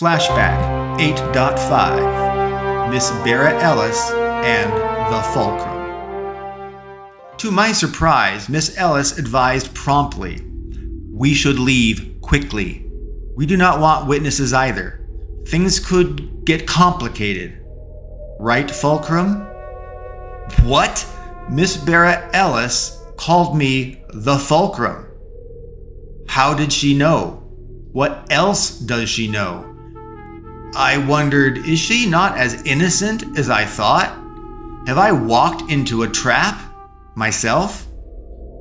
Flashback 8.5, Miss Bara Ellis and the Fulcrum. To my surprise, Miss Ellis advised promptly, "We should leave quickly. We do not want witnesses either. Things could get complicated." Right, Fulcrum? What? Miss Bara Ellis called me the Fulcrum. How did she know? What else does she know? I wondered, is she not as innocent as I thought? Have I walked into a trap? Myself?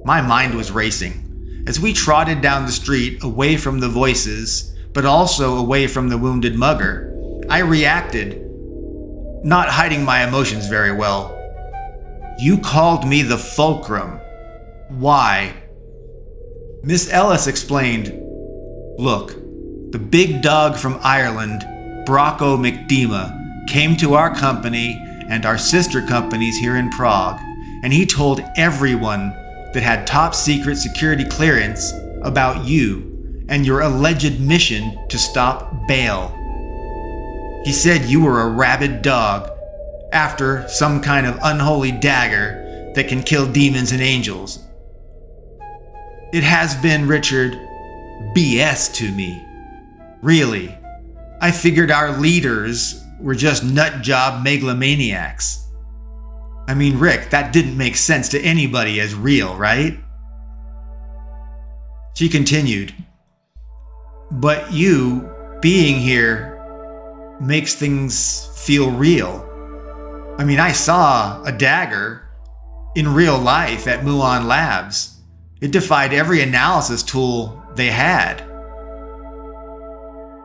My mind was racing. As we trotted down the street, away from the voices, but also away from the wounded mugger, I reacted, not hiding my emotions very well. "You called me the Fulcrum. Why?" Miss Ellis explained, "Look, the big dog from Ireland, Brocco McDema, came to our company and our sister companies here in Prague, and he told everyone that had top secret security clearance about you and your alleged mission to stop Baal. He said you were a rabid dog after some kind of unholy dagger that can kill demons and angels. It has been, Richard, BS to me. Really. I figured our leaders were just nutjob megalomaniacs. I mean, Rick, that didn't make sense to anybody as real, right?" She continued, "But you being here makes things feel real. I mean, I saw a dagger in real life at Muon Labs. It defied every analysis tool they had.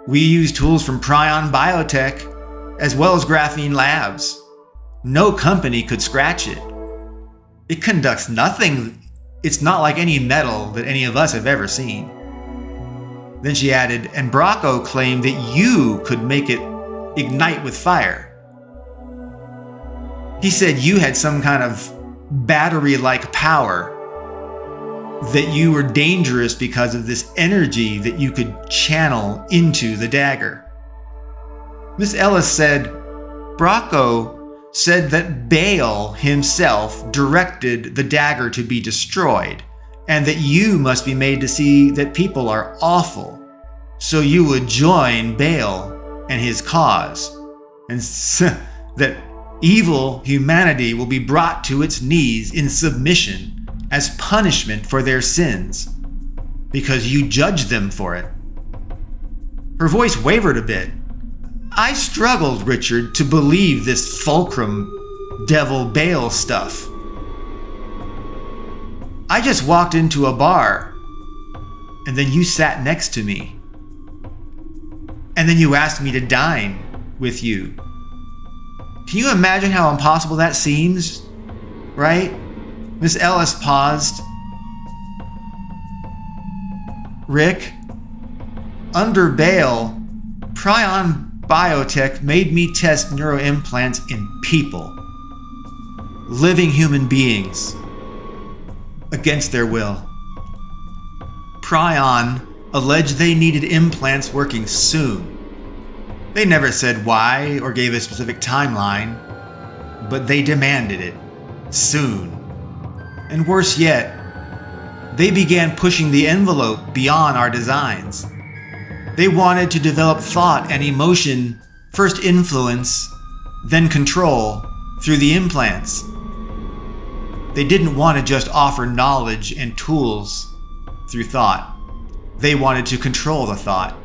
We used tools from Prion Biotech as well as Graphene Labs. No company could scratch it. It conducts nothing. It's not like any metal that any of us have ever seen." Then she added, "And Brocco claimed that you could make it ignite with fire. He said you had some kind of battery-like power, that you were dangerous because of this energy that you could channel into the dagger." Miss Ellis said, "Brocco said that Baal himself directed the dagger to be destroyed, and that you must be made to see that people are awful, so you would join Baal and his cause, and that evil humanity will be brought to its knees in submission as punishment for their sins, because you judge them for it." Her voice wavered a bit. I struggled, Richard, to believe this Fulcrum Devil Baal stuff. I just walked into a bar, and then you sat next to me. And then you asked me to dine with you. Can you imagine how impossible that seems? Right? Miss Ellis paused. "Rick, under Baal, Prion Biotech made me test neuroimplants in people. Living human beings. Against their will. Prion alleged they needed implants working soon. They never said why or gave a specific timeline, but they demanded it. Soon. And worse yet, they began pushing the envelope beyond our designs. They wanted to develop thought and emotion, first influence, then control, through the implants. They didn't want to just offer knowledge and tools through thought. They wanted to control the thought.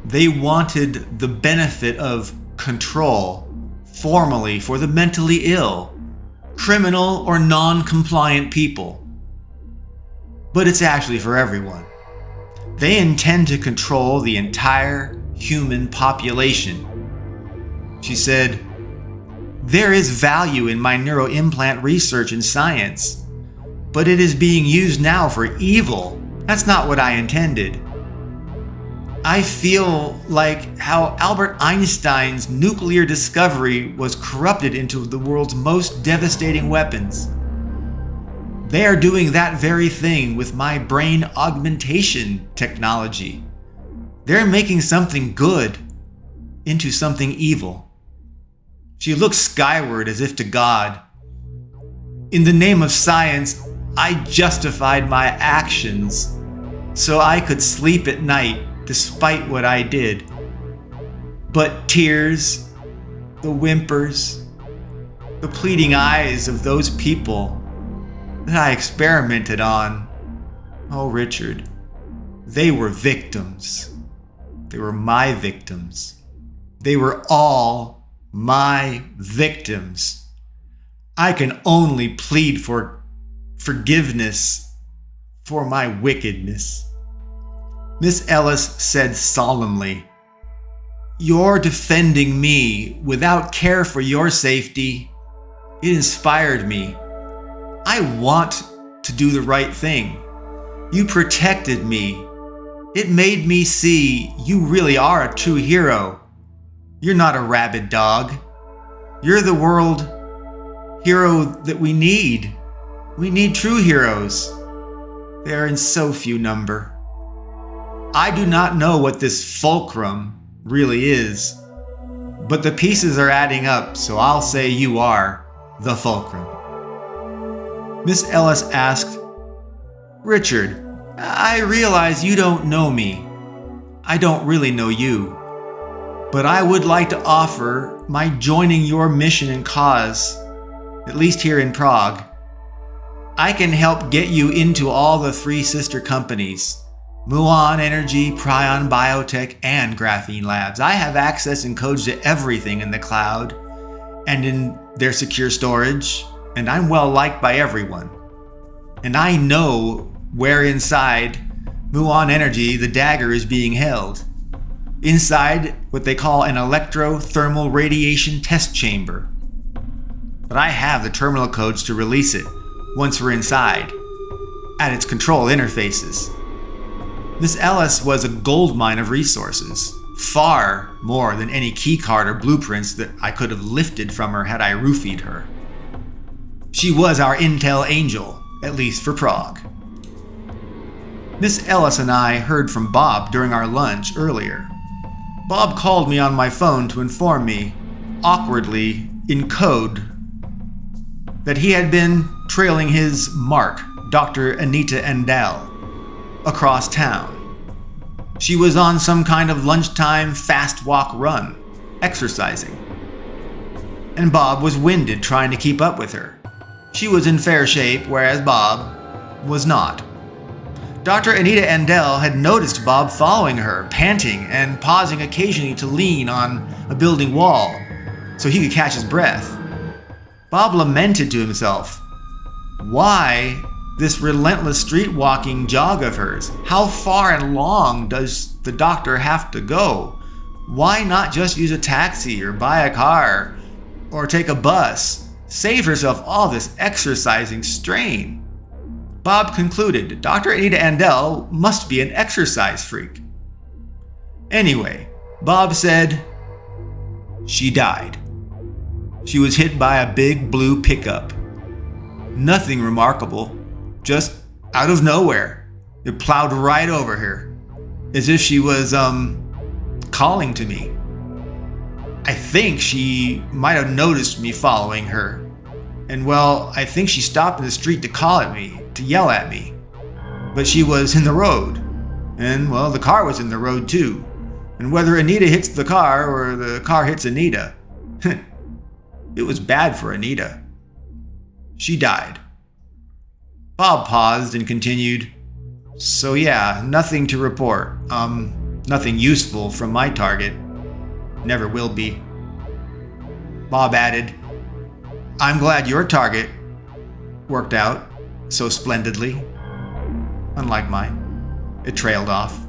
They wanted the benefit of control formally for the mentally ill, criminal or non-compliant people. But it's actually for everyone. They intend to control the entire human population." She said, "There is value in my neuroimplant research and science, but it is being used now for evil. That's not what I intended. I feel like how Albert Einstein's nuclear discovery was corrupted into the world's most devastating weapons. They are doing that very thing with my brain augmentation technology. They're making something good into something evil. She looked skyward as if to God. In the name of science, I justified my actions so I could sleep at night despite what I did. But tears, the whimpers, the pleading eyes of those people that I experimented on, oh, Richard, they were victims. They were my victims. They were all my victims. I can only plead for forgiveness for my wickedness. Miss Ellis said solemnly, "You're defending me without care for your safety. It inspired me. I want to do the right thing. You protected me. It made me see you really are a true hero. You're not a rabid dog. You're the world hero that we need. We need true heroes. They are in so few number. I do not know what this fulcrum really is, but the pieces are adding up, so I'll say you are the fulcrum." Miss Ellis asked, "Richard, I realize you don't know me. I don't really know you. But I would like to offer my joining your mission and cause, at least here in Prague. I can help get you into all the three sister companies, Muon Energy, Prion Biotech, and Graphene Labs. I have access and codes to everything in the cloud and in their secure storage, and I'm well liked by everyone. And I know where inside Muon Energy the dagger is being held. Inside what they call an electrothermal radiation test chamber. But I have the terminal codes to release it once we're inside, at its control interfaces." Miss Ellis was a goldmine of resources, far more than any keycard or blueprints that I could have lifted from her had I roofied her. She was our intel angel, at least for Prague. Miss Ellis and I heard from Bob during our lunch earlier. Bob called me on my phone to inform me, awkwardly in code, that he had been trailing his mark, Dr. Anita Endel, across town. She was on some kind of lunchtime fast walk run, exercising. And Bob was winded trying to keep up with her. She was in fair shape, whereas Bob was not. Dr. Anita Endel had noticed Bob following her, panting and pausing occasionally to lean on a building wall so he could catch his breath. Bob lamented to himself, why this relentless street-walking jog of hers? How far and long does the doctor have to go? Why not just use a taxi or buy a car or take a bus? Save herself all this exercising strain. Bob concluded Dr. Anita Endel must be an exercise freak. Anyway, Bob said she died. She was hit by a big blue pickup. Nothing remarkable, just out of nowhere. It plowed right over her, as if she was, calling to me. I think she might have noticed me following her. And well, I think she stopped in the street to call at me, to yell at me. But she was in the road. And well, the car was in the road too. And whether Anita hits the car or the car hits Anita, it was bad for Anita. She died. Bob paused and continued, "So yeah, nothing to report. Nothing useful from my target. Never will be." Bob added, "I'm glad your target worked out so splendidly. Unlike mine." It trailed off.